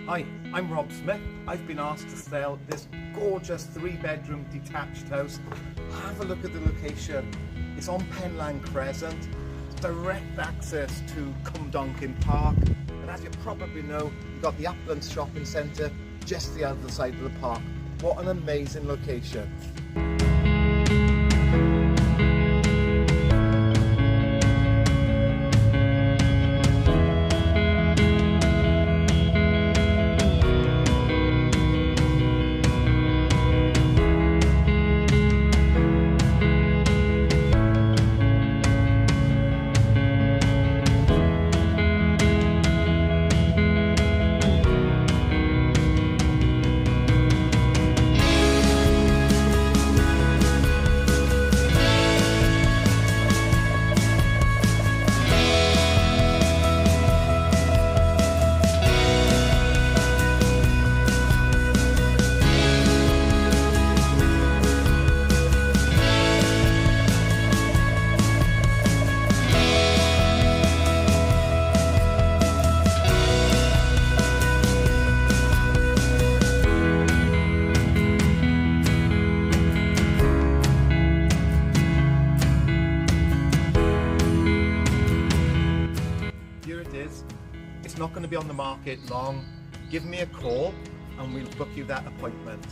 Hi, I'm Rob Smith. I've been asked to sell this gorgeous 3-bedroom detached house. Have a look at the location. It's on Penlan, Crescent. It's direct access to Cumdonkin Park. And as you probably know, you've got the Uplands shopping centre just the other side of the park. What an amazing location. Here it is. It's not going to be on the market long. Give me a call and we'll book you that appointment.